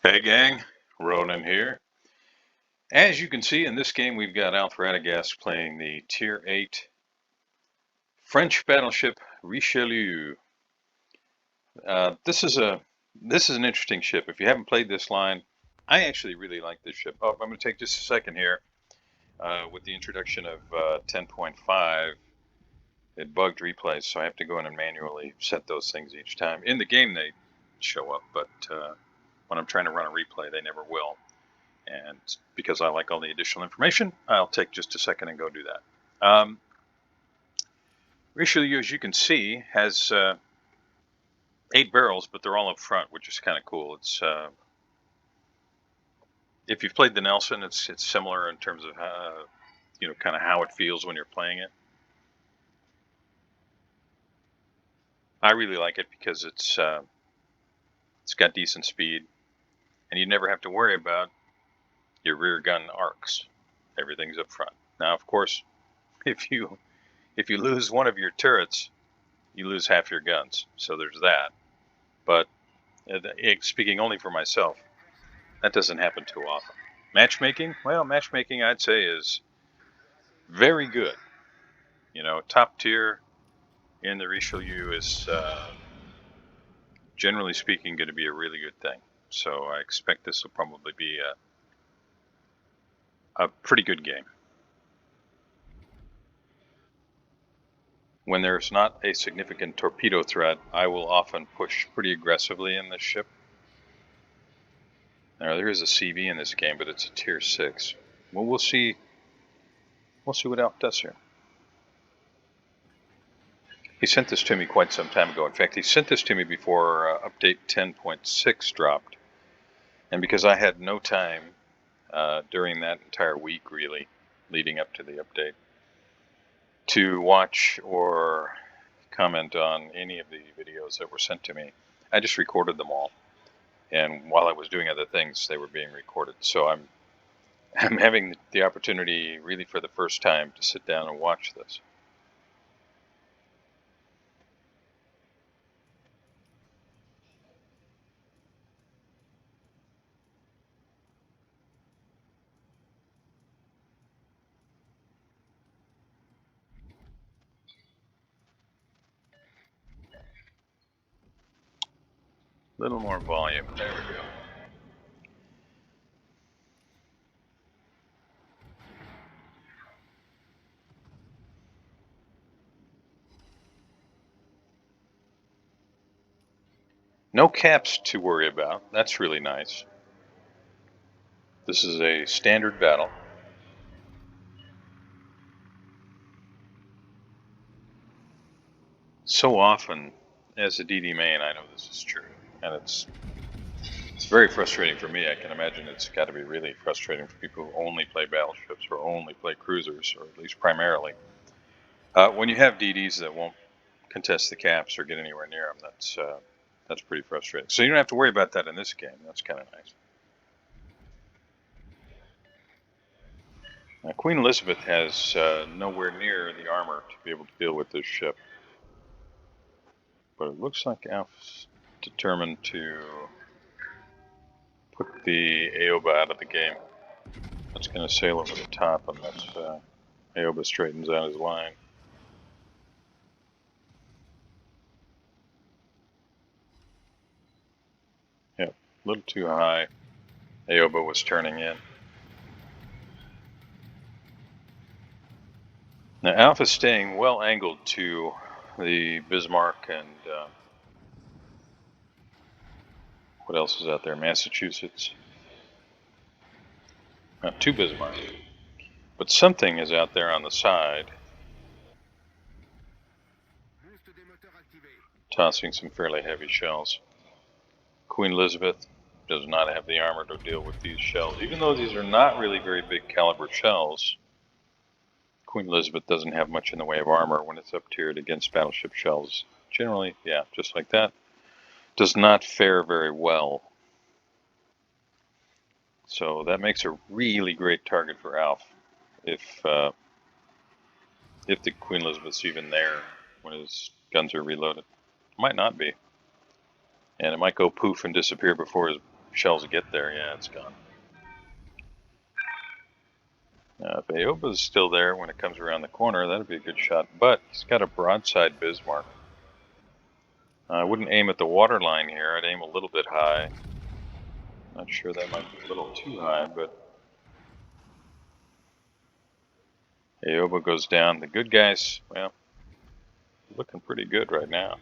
Hey gang, Ronan here. As you can see in this game, we've got Alf Radagast playing the Tier 8 French battleship Richelieu. This is an interesting ship. If you haven't played this line, I actually really like this ship. Oh, I'm going to take just a second here. With the introduction of 10.5, it bugged replays, so I have to go in and manually set those things each time. In the game, they show up, but when I'm trying to run a replay, they never will. And because I like all the additional information, I'll take just a second and go do that. Richelieu, as you can see, has 8 barrels, but they're all up front, which is kind of cool. It's if you've played the Nelson, it's similar in terms of kind of how it feels when you're playing it. I really like it because it's got decent speed, and you never have to worry about your rear gun arcs. Everything's up front. Now, of course, if you lose one of your turrets, you lose half your guns. So there's that. But speaking only for myself, that doesn't happen too often. Matchmaking? Well, matchmaking I'd say is very good. You know, top tier in the Richelieu is generally speaking going to be a really good thing. So I expect this will probably be a pretty good game. When there's not a significant torpedo threat, I will often push pretty aggressively in this ship. Now, there is a CV in this game, but it's a tier 6. Well, we'll see. We'll see what Alf does here. He sent this to me quite some time ago. In fact, he sent this to me before update 10.6 dropped. And because I had no time during that entire week, really, leading up to the update, to watch or comment on any of the videos that were sent to me, I just recorded them all. And while I was doing other things, they were being recorded. So I'm having the opportunity, really for the first time, to sit down and watch this. A little more volume. There we go. No caps to worry about. That's really nice. This is a standard battle. So often, as a DD main, I know this is true, and it's very frustrating for me. I can imagine it's got to be really frustrating for people who only play battleships or only play cruisers, or at least primarily. When you have DDs that won't contest the caps or get anywhere near them, that's pretty frustrating. So you don't have to worry about that in this game. That's kind of nice. Now, Queen Elizabeth has nowhere near the armor to be able to deal with this ship. But it looks like Alf's determined to put the Aoba out of the game. That's going to sail over the top unless Aoba straightens out his line. Yep, a little too high. Aoba was turning in. Now Alf is staying well angled to the Bismarck and what else is out there? Massachusetts. Not two Bismarck, but something is out there on the side, tossing some fairly heavy shells. Queen Elizabeth does not have the armor to deal with these shells. Even though these are not really very big caliber shells, Queen Elizabeth doesn't have much in the way of armor when it's up tiered against battleship shells. Generally, yeah, just like that. Does not fare very well. So that makes a really great target for Alf if the Queen Elizabeth's even there when his guns are reloaded. Might not be. And it might go poof and disappear before his shells get there, yeah, it's gone. If Aoba's still there when it comes around the corner, that'd be a good shot. But he's got a broadside Bismarck. I wouldn't aim at the water line here. I'd aim a little bit high. Not sure that might be a little too high, but Aoba goes down. The good guys, well, looking pretty good right now.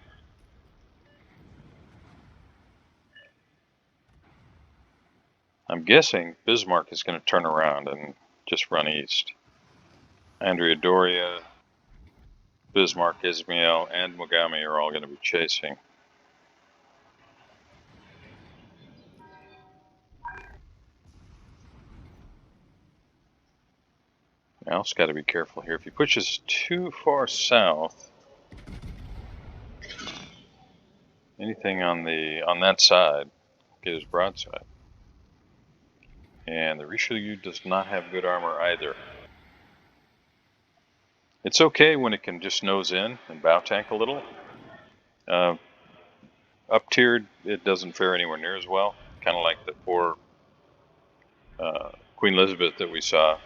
I'm guessing Bismarck is going to turn around and just run east. Andrea Doria, Bismarck, Ismail, and Mogami are all going to be chasing. Al's got to be careful here. If he pushes too far south, anything on that side, get his broadside. And the Richelieu does not have good armor either. It's okay when it can just nose in and bow tank a little. Up tiered, it doesn't fare anywhere near as well. Kind of like the poor Queen Elizabeth that we saw.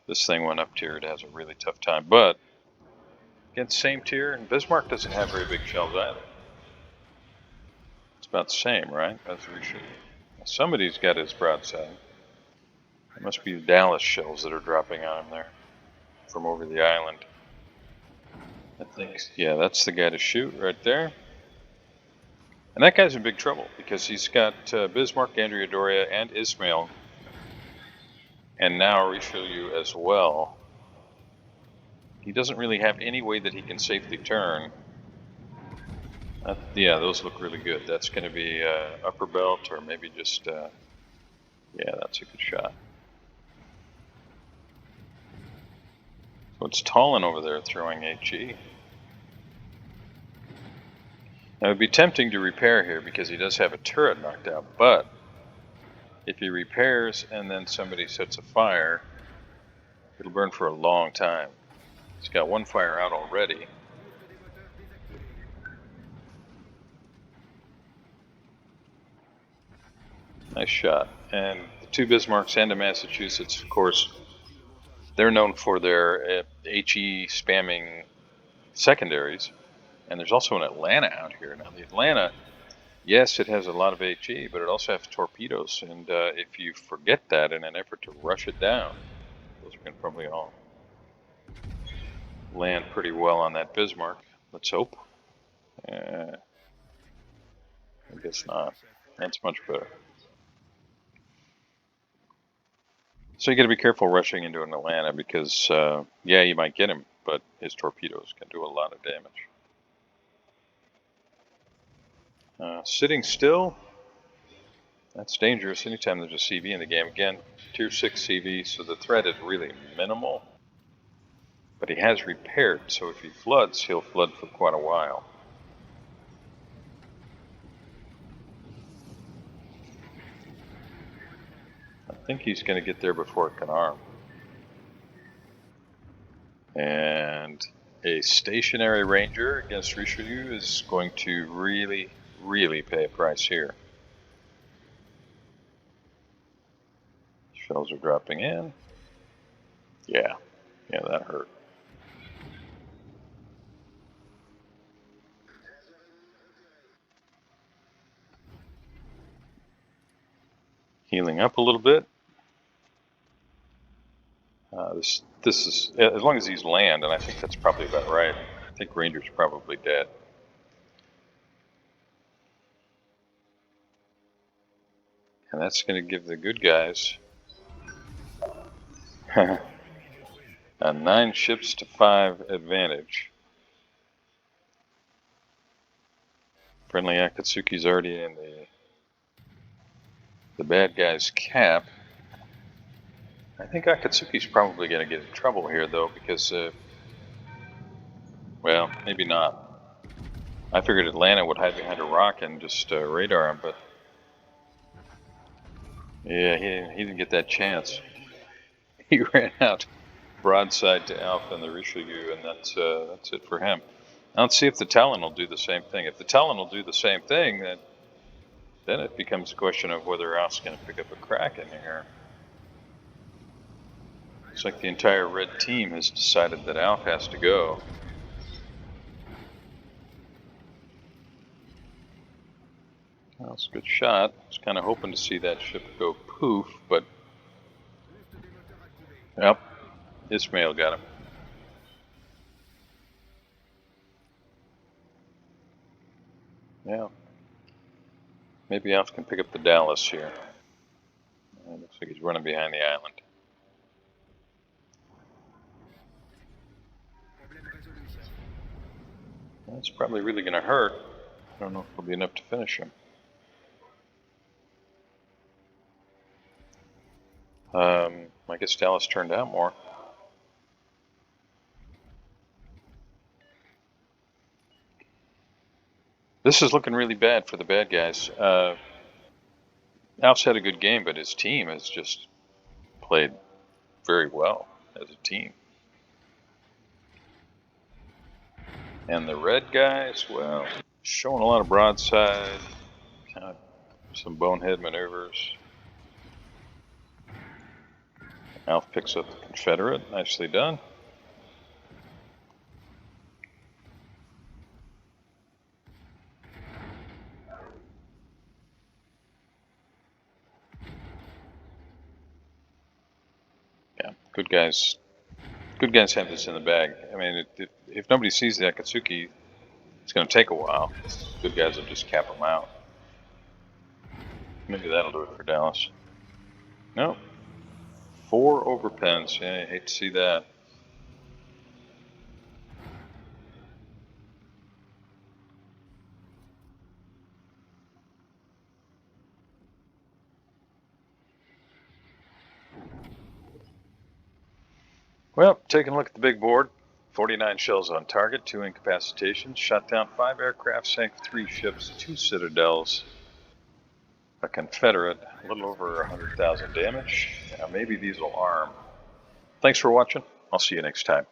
This thing went up tiered, has a really tough time. But against same tier, and Bismarck doesn't have very big shells either. It's about the same, right? As Richelieu. Somebody's got his broadside. It must be the Dallas shells that are dropping on him there from over the island. I think, yeah, that's the guy to shoot right there. And that guy's in big trouble because he's got Bismarck, Andrea Doria, and Ismail. And now Richelieu as well. He doesn't really have any way that he can safely turn. Yeah, those look really good. That's going to be upper belt or maybe just, yeah, that's a good shot. So it's Tallinn over there throwing HE. Now it would be tempting to repair here because he does have a turret knocked out, but if he repairs and then somebody sets a fire, it'll burn for a long time. He's got one fire out already. Nice shot. And the two Bismarcks and a Massachusetts, of course, they're known for their HE spamming secondaries. And there's also an Atlanta out here. Now the Atlanta, yes, it has a lot of HE, but it also has torpedoes. And if you forget that in an effort to rush it down, those are going to probably all land pretty well on that Bismarck. Let's hope. I guess not. That's much better. So you got to be careful rushing into an Atlanta because, yeah, you might get him, but his torpedoes can do a lot of damage. Sitting still, that's dangerous anytime there's a CV in the game. Again, tier 6 CV, so the threat is really minimal. But he has repaired, so if he floods, he'll flood for quite a while. I think he's going to get there before it can arm. And a stationary ranger against Richelieu is going to really, really pay a price here. Shells are dropping in. Yeah, that hurt. Healing up a little bit. This is, as long as he's land, and I think that's probably about right. I think Ranger's probably dead. And that's going to give the good guys a 9 ships to 5 advantage. Friendly Akatsuki's already in the bad guy's cap. I think Akatsuki's probably going to get in trouble here, though, because, well, maybe not. I figured Atlanta would hide behind a rock and just radar him, but yeah, he didn't get that chance. He ran out broadside to Alpha and the Richelieu, and that's it for him. Now let's see if the Talon will do the same thing. If the Talon will do the same thing, then Then it becomes a question of whether Alf's going to pick up a crack in here. Looks like the entire red team has decided that Alf has to go. Well, it's a good shot. I was kind of hoping to see that ship go poof, but yep, Ismail got him. Yeah. Maybe Alf can pick up the Dallas here. Looks like he's running behind the island. That's probably really going to hurt. I don't know if it'll be enough to finish him. I guess Dallas turned out more. This is looking really bad for the bad guys. Alf's had a good game, but his team has just played very well as a team. And the red guys, well, showing a lot of broadside, kind of some bonehead maneuvers. Alf picks up the Confederate. Nicely done. Yeah, good guys. Good guys have this in the bag. I mean, if nobody sees the Akatsuki, it's going to take a while. Good guys will just cap them out. Maybe that'll do it for Dallas. No. 4 overpens. Yeah, I hate to see that. Well, taking a look at the big board. 49 shells on target, 2 incapacitations, shot down 5 aircraft, sank 3 ships, 2 citadels, a Confederate, a little over 100,000 damage. Now maybe these will arm. Thanks for watching. I'll see you next time.